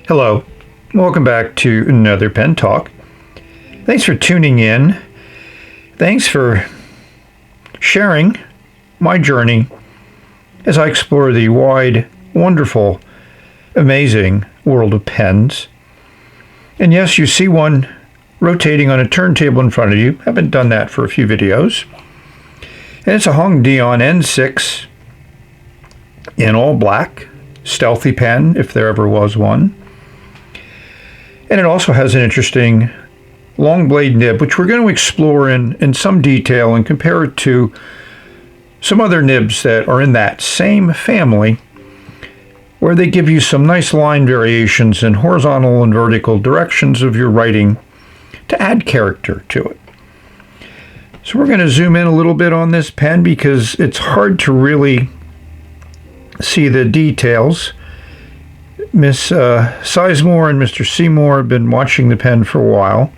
Hello, welcome back to another pen talk. Thanks for tuning in. Thanks for sharing my journey as I explore the wide, wonderful, amazing world of pens. And yes, you see one rotating on a turntable in front of you. Haven't done that for a few videos. And it's a HongDian N6 in all black, stealthy pen, if there ever was one. And it also has an interesting long blade nib, which we're going to explore in some detail and compare it to some other nibs that are in that same family, where they give you some nice line variations in horizontal and vertical directions of your writing to add character to it. So we're going to zoom in a little bit on this pen because it's hard to really see the details. Miss Sizemore and Mr. Seymour have been watching the pen for a while,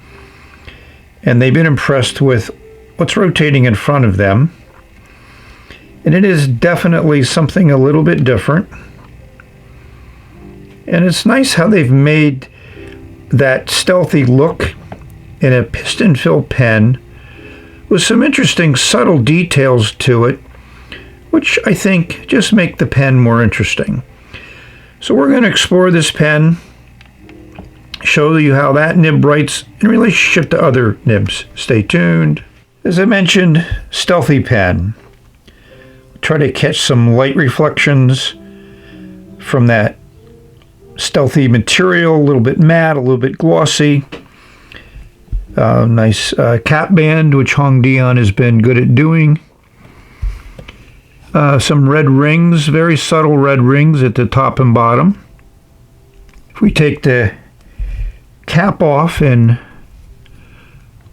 and they've been impressed with what's rotating in front of them. And it is definitely something a little bit different. And it's nice how they've made that stealthy look in a piston fill pen with some interesting subtle details to it, which I think just make the pen more interesting. So we're going to explore this pen, show you how that nib writes in relationship to other nibs. Stay tuned. As I mentioned, stealthy pen. Try to catch some light reflections from that stealthy material, a little bit matte, a little bit glossy. Nice cap band, which HongDian has been good at doing. Some red rings, very subtle red rings at the top and bottom. If we take the cap off in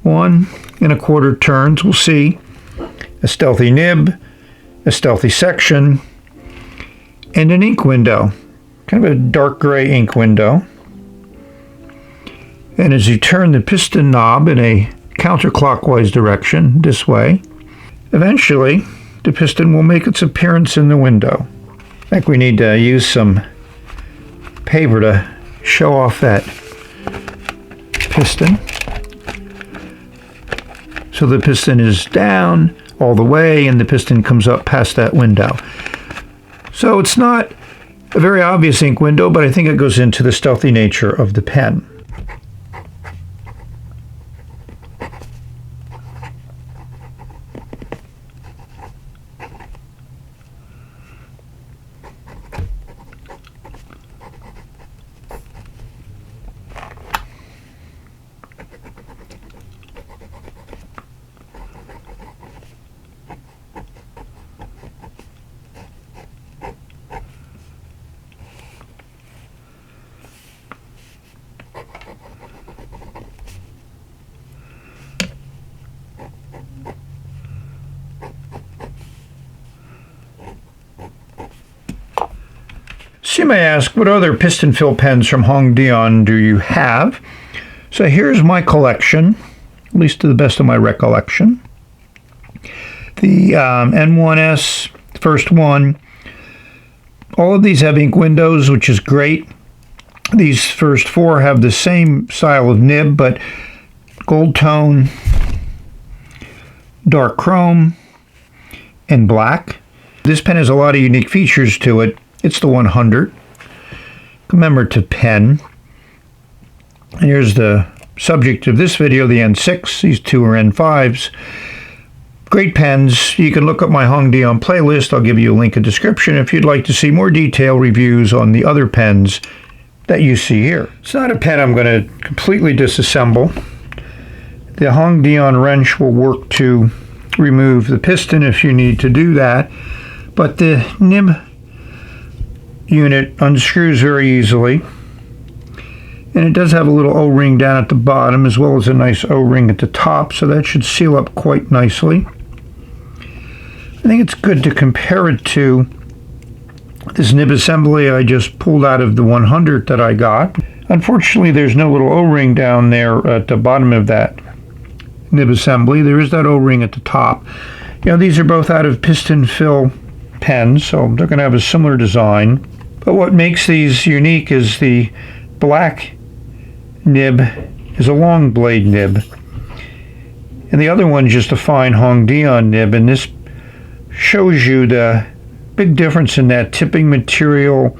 1 1/4 turns, we'll see a stealthy nib, a stealthy section, and an ink window, kind of a dark gray ink window. And as you turn the piston knob in a counterclockwise direction, this way, eventually the piston will make its appearance in the window. I think we need to use some paper to show off that piston. So the piston is down all the way and the piston comes up past that window. So it's not a very obvious ink window, but I think it goes into the stealthy nature of the pen. So you may ask, what other piston fill pens from HongDian do you have? So here's my collection, at least to the best of my recollection. The N1S, first one. All of these have ink windows, which is great. These first 4 have the same style of nib, but gold tone, dark chrome, and black. This pen has a lot of unique features to it. It's the 100 commemorative pen. And here's the subject of this video, the N6. These two are N5s. Great pens. You can look up my HongDian playlist. I'll give you a link in the description if you'd like to see more detailed reviews on the other pens that you see here. It's not a pen I'm going to completely disassemble. The HongDian wrench will work to remove the piston if you need to do that. But the nib unit unscrews very easily, and it does have a little O-ring down at the bottom as well as a nice O-ring at the top, so that should seal up quite nicely. I think it's good to compare it to this nib assembly I just pulled out of the 100 that I got. Unfortunately, there's no little O-ring down there at the bottom of that nib assembly. There is that O-ring at the top. You know, these are both out of piston fill pens, so they're going to have a similar design. But what makes these unique is the black nib is a long blade nib, and the other one's just a fine HongDian nib, and this shows you the big difference in that tipping material,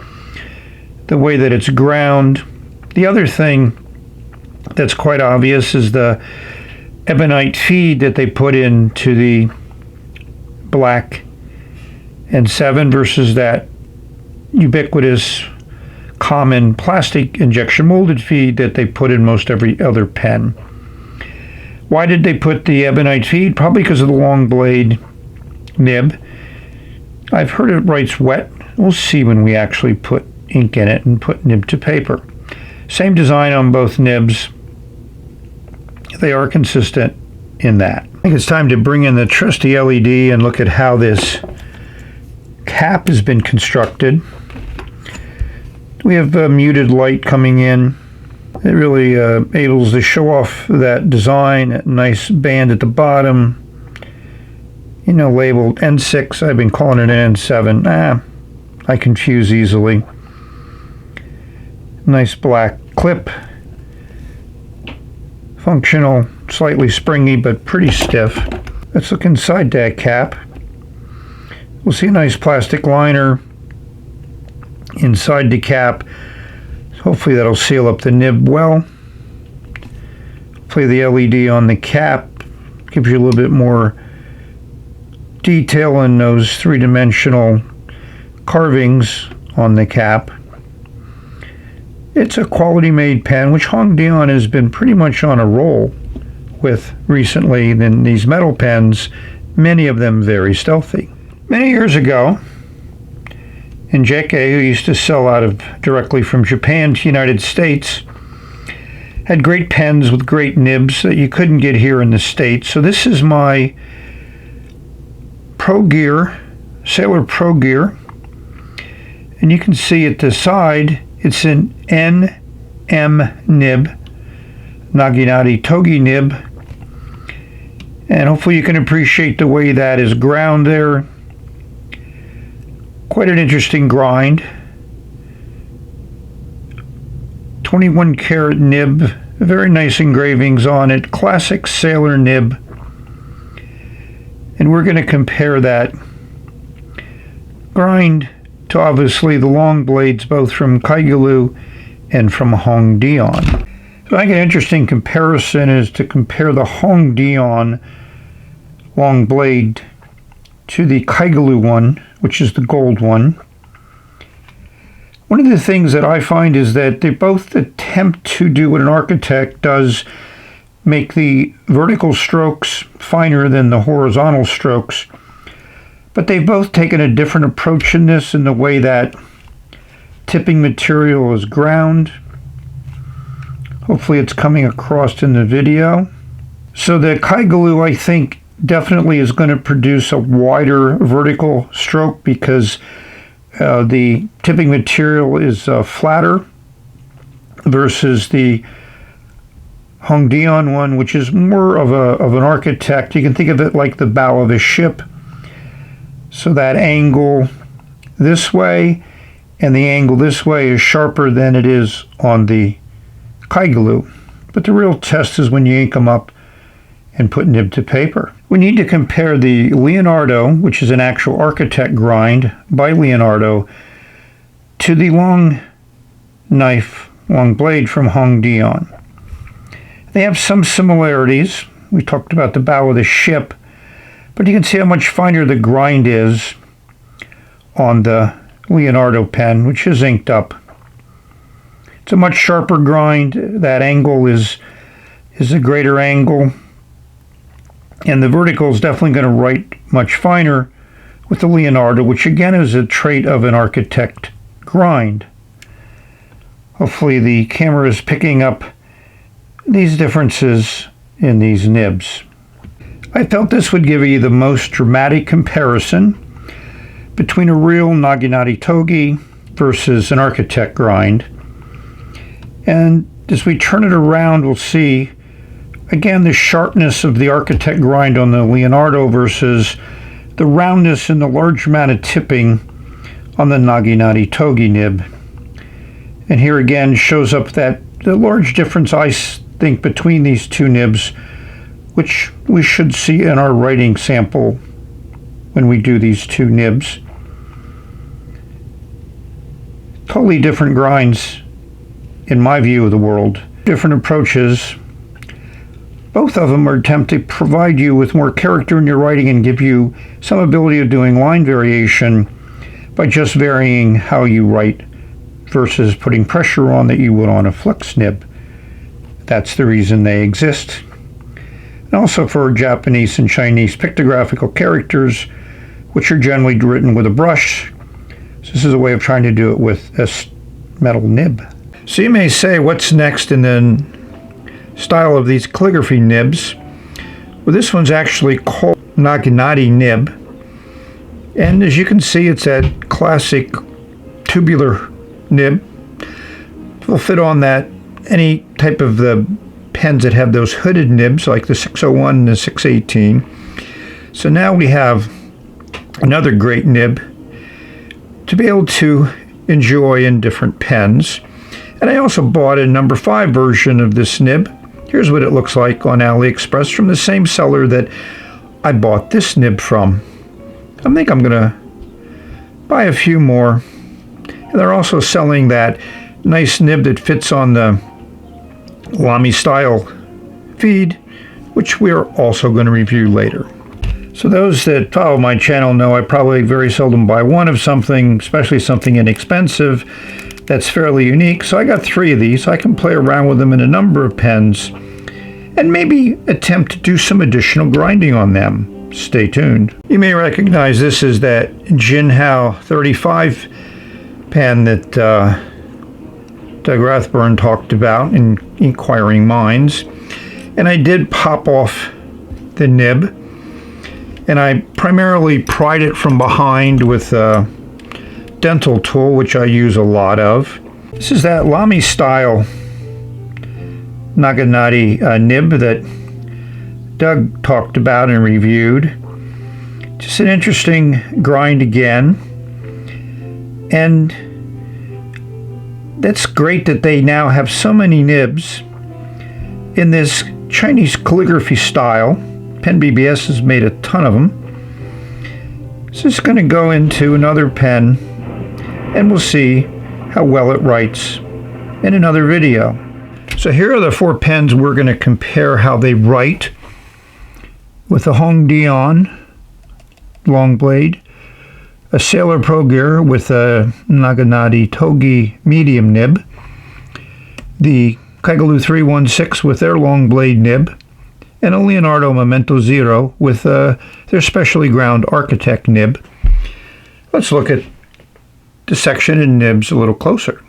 the way that it's ground. The other thing that's quite obvious is the ebonite feed that they put into the black and 7 versus that ubiquitous common plastic injection molded feed that they put in most every other pen. Why did they put the ebonite feed? Probably because of the long blade nib. I've heard it writes wet. We'll see when we actually put ink in it and put nib to paper. Same design on both nibs. They are consistent in that. I think it's time to bring in the trusty LED and look at how this cap has been constructed. We have muted light coming in. It really enables to show off that design, that nice band at the bottom, labeled N6. I've been calling it an N7. I confuse easily. Nice black clip. Functional, slightly springy, but pretty stiff. Let's look inside that cap. We'll see a nice plastic liner inside the cap. Hopefully that'll seal up the nib well. Hopefully the LED on the cap gives you a little bit more detail in those three-dimensional carvings on the cap. It's a quality made pen, which HongDian has been pretty much on a roll with recently. In these metal pens, many of them very stealthy. Many years ago, in JK, who used to sell directly from Japan to the United States, had great pens with great nibs that you couldn't get here in the States. So this is my Pro Gear, Sailor Pro Gear. And you can see at the side, it's an NM nib, Naginata Togi nib. And hopefully you can appreciate the way that is ground there. Quite an interesting grind. 21 karat nib, very nice engravings on it, classic Sailor nib. And we're going to compare that grind to obviously the long blades both from Kaigelu and from HongDian. So I think an interesting comparison is to compare the HongDian long blade to the Kaigelu one, which is the gold one. One of the things that I find is that they both attempt to do what an architect does, make the vertical strokes finer than the horizontal strokes. But they've both taken a different approach in this, in the way that tipping material is ground. Hopefully it's coming across in the video. So the Kaigelu, I think, definitely is going to produce a wider vertical stroke because the tipping material is flatter versus the HongDian one, which is more of an architect. You can think of it like the bow of a ship. So that angle this way and the angle this way is sharper than it is on the Kaigelu. But the real test is when you ink them up and put nib to paper. We need to compare the Leonardo, which is an actual architect grind by Leonardo, to the long knife, long blade from HongDian. They have some similarities. We talked about the bow of the ship, but you can see how much finer the grind is on the Leonardo pen, which is inked up. It's a much sharper grind. That angle is a greater angle. And the vertical is definitely going to write much finer with the Leonardo, which again is a trait of an architect grind. Hopefully the camera is picking up these differences in these nibs. I felt this would give you the most dramatic comparison between a real Naginata Togi versus an architect grind. And as we turn it around, we'll see again the sharpness of the architect grind on the Leonardo versus the roundness and the large amount of tipping on the Naginata Togi nib. And here again shows up that the large difference I think between these two nibs, which we should see in our writing sample when we do these two nibs. Totally different grinds in my view of the world. Different approaches. Both of them are attempt to provide you with more character in your writing and give you some ability of doing line variation by just varying how you write versus putting pressure on that you would on a flex nib. That's the reason they exist. And also for Japanese and Chinese pictographical characters, which are generally written with a brush. So this is a way of trying to do it with a metal nib. So you may say, what's next in the style of these calligraphy nibs? Well, this one's actually called Naginata nib. And as you can see, it's that classic tubular nib. It will fit on that any type of the pens that have those hooded nibs, like the 601 and the 618. So now we have another great nib to be able to enjoy in different pens. And I also bought a number 5 version of this nib. Here's what it looks like on AliExpress from the same seller that I bought this nib from. I think I'm going to buy a few more. And they're also selling that nice nib that fits on the Lamy style feed, which we're also going to review later. So those that follow my channel know I probably very seldom buy one of something, especially something inexpensive that's fairly unique. So I got 3 of these. I can play around with them in a number of pens and maybe attempt to do some additional grinding on them. Stay tuned. You may recognize this as that Jinhao 35 pen that Doug Rathburn talked about in Inquiring Minds. And I did pop off the nib, and I primarily pried it from behind with a dental tool, which I use a lot of. This is that Lamy style Naginata nib that Doug talked about and reviewed. Just an interesting grind again. And that's great that they now have so many nibs in this Chinese calligraphy style. Pen BBS has made a ton of them. So it's going to go into another pen and we'll see how well it writes in another video. So here are the 4 pens we're going to compare how they write with the HongDian long blade, a Sailor Pro Gear with a Naginata Togi medium nib, the Kaigelu 316 with their long blade nib, and a Leonardo Memento Zero with their specially ground Architect nib. Let's look at the section and nibs a little closer.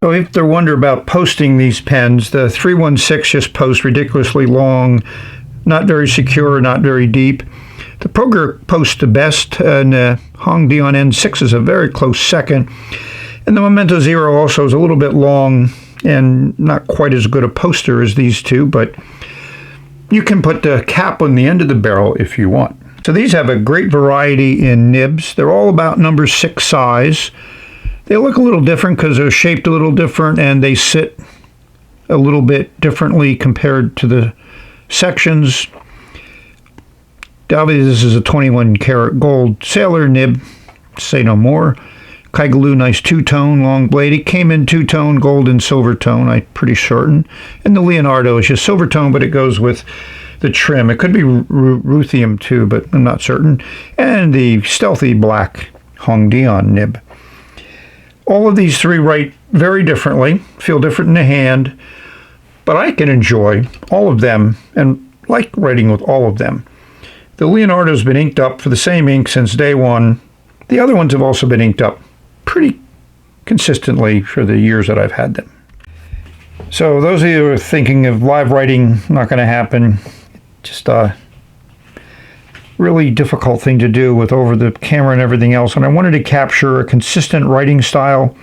So if they're wonder about posting these pens, the 316 just posts ridiculously long, not very secure, not very deep. The Pro Gear posts the best, and the HongDian N6 is a very close second. And the Memento Zero also is a little bit long and not quite as good a poster as these two, but you can put the cap on the end of the barrel if you want. So these have a great variety in nibs. They're all about number 6 size. They look a little different because they're shaped a little different and they sit a little bit differently compared to the sections. Obviously, this is a 21 karat gold Sailor nib, say no more. Kaigelu, nice 2-tone long blade. It came in 2-tone, gold and silver tone, I'm pretty certain. And the Leonardo is just silver tone, but it goes with the trim. It could be ruthenium too, but I'm not certain. And the stealthy black HongDian nib. All of these 3 write very differently, feel different in the hand, but I can enjoy all of them and like writing with all of them. The Leonardo's been inked up for the same ink since day one. The other ones have also been inked up pretty consistently for the years that I've had them. So those of you who are thinking of live writing, not going to happen. Just a really difficult thing to do with over the camera and everything else. And I wanted to capture a consistent writing style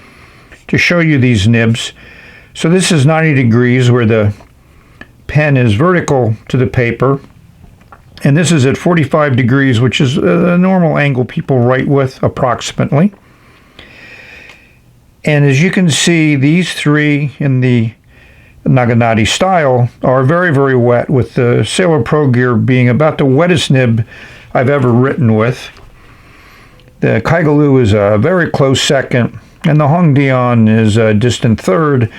to show you these nibs. So this is 90 degrees where the pen is vertical to the paper. And this is at 45 degrees, which is a normal angle people write with approximately. And as you can see, these three in the Naginata style are very, very wet, with the Sailor Pro Gear being about the wettest nib I've ever written with. The Kaigelu is a very close second, and the HongDian is a distant third,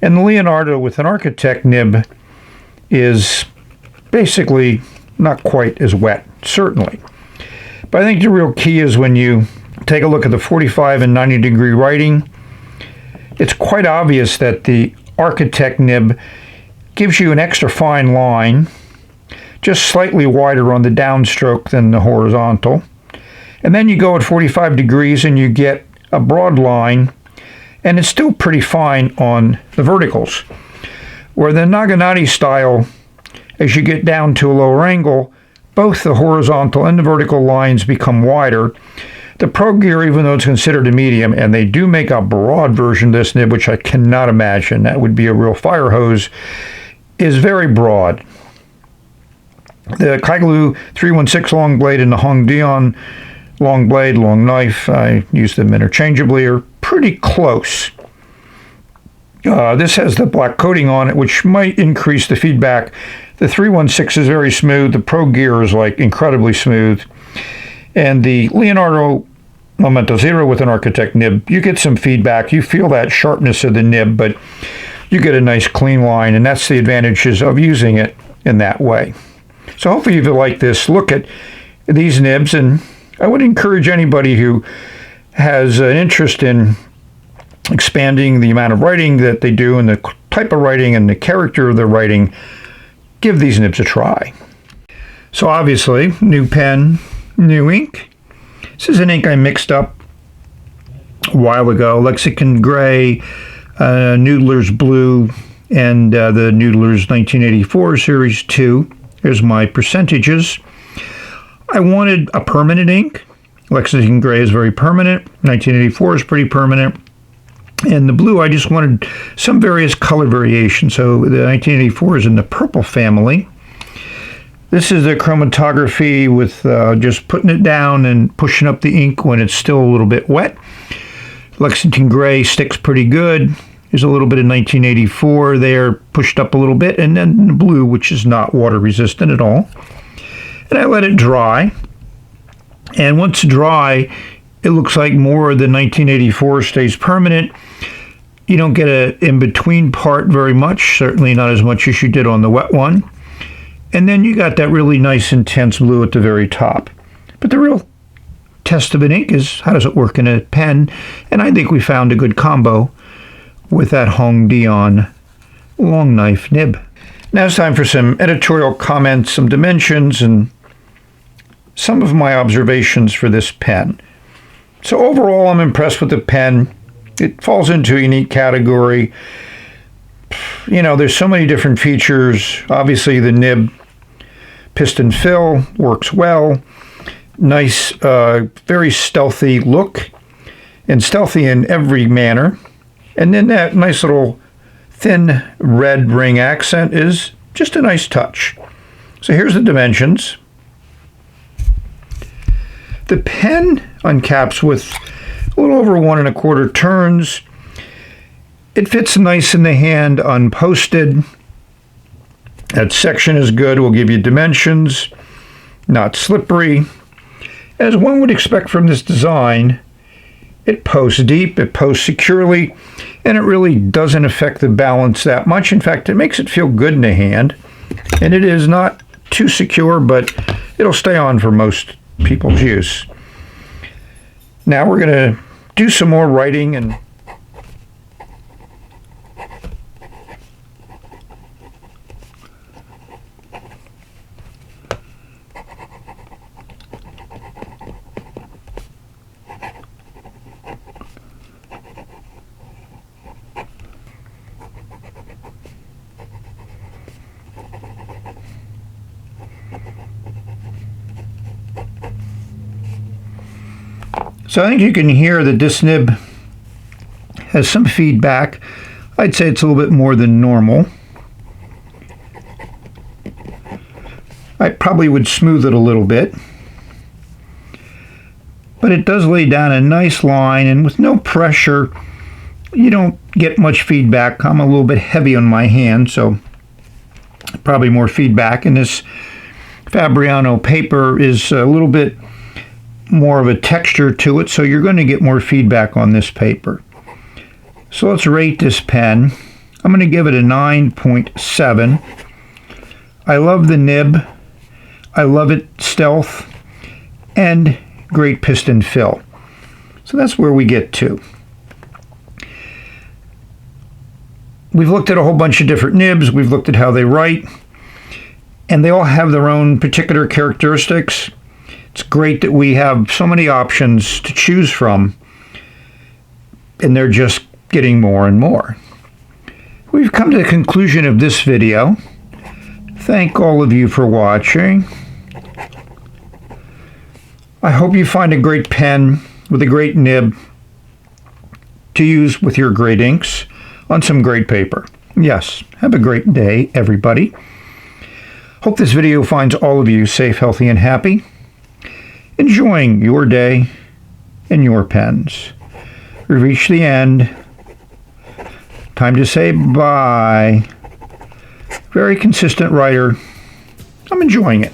and the Leonardo with an architect nib is basically not quite as wet, certainly. But I think the real key is when you take a look at the 45 and 90 degree writing, it's quite obvious that the architect nib gives you an extra fine line, just slightly wider on the downstroke than the horizontal. And then you go at 45 degrees and you get a broad line, and it's still pretty fine on the verticals. Where the Naginata style, as you get down to a lower angle, both the horizontal and the vertical lines become wider. The Pro Gear, even though it's considered a medium, and they do make a broad version of this nib, which I cannot imagine, that would be a real fire hose, is very broad. The Kaigelu 316 long blade and the HongDian long blade, long knife, I use them interchangeably, are pretty close. This has the black coating on it, which might increase the feedback. The 316 is very smooth. The Pro Gear is like incredibly smooth. And the Leonardo Momento Zero with an architect nib, you get some feedback. You feel that sharpness of the nib, but you get a nice clean line, and that's the advantages of using it in that way. So hopefully if you like this, look at these nibs, and I would encourage anybody who has an interest in expanding the amount of writing that they do and the type of writing and the character of the writing, give these nibs a try. So obviously, new pen, new ink. This is an ink I mixed up a while ago, Lexicon Gray, Noodler's Blue, and the Noodler's 1984 Series 2. Here's my percentages. I wanted a permanent ink. Lexington Gray is very permanent. 1984 is pretty permanent. And the blue, I just wanted some various color variation. So the 1984 is in the purple family. This is the chromatography with just putting it down and pushing up the ink when it's still a little bit wet. Lexington Gray sticks pretty good. There's a little bit of 1984 there, pushed up a little bit, and then the blue, which is not water resistant at all. And I let it dry. And once dry, it looks like more of the 1984 stays permanent. You don't get an in-between part very much, certainly not as much as you did on the wet one. And then you got that really nice intense blue at the very top. But the real test of an ink is how does it work in a pen? And I think we found a good combo with that HongDian long knife nib. Now it's time for some editorial comments, some dimensions, and some of my observations for this pen. So overall, I'm impressed with the pen. It falls into a unique category. You know, there's so many different features. Obviously, the nib piston fill works well. Nice, very stealthy look, and stealthy in every manner. And then that nice little thin red ring accent is just a nice touch. So here's the dimensions. The pen uncaps with a little over 1 1/4 turns. It fits nice in the hand unposted. That section is good, will give you dimensions, not slippery. As one would expect from this design, it posts deep, it posts securely, and it really doesn't affect the balance that much. In fact, it makes it feel good in the hand, and it is not too secure, but it'll stay on for most people's use. Now we're going to do some more writing and so I think you can hear that this nib has some feedback. I'd say it's a little bit more than normal. I probably would smooth it a little bit. But it does lay down a nice line, and with no pressure, You don't get much feedback. I'm a little bit heavy on my hand, so probably more feedback. And this Fabriano paper is a little bit more of a texture to it, so you're going to get more feedback on this paper. So let's rate this pen. I'm going to give it a 9.7. I love the nib. I love it stealth and great piston fill. So that's where we get to. We've looked at a whole bunch of different nibs. We've looked at how they write, and they all have their own particular characteristics. It's great that we have so many options to choose from, and they're just getting more and more. We've come to the conclusion of this video. Thank all of you for watching. I hope you find a great pen with a great nib to use with your great inks on some great paper. Yes, have a great day, everybody. Hope this video finds all of you safe, healthy, and happy, enjoying your day and your pens. We've reached the end. Time to say bye. Very consistent writer. I'm enjoying it.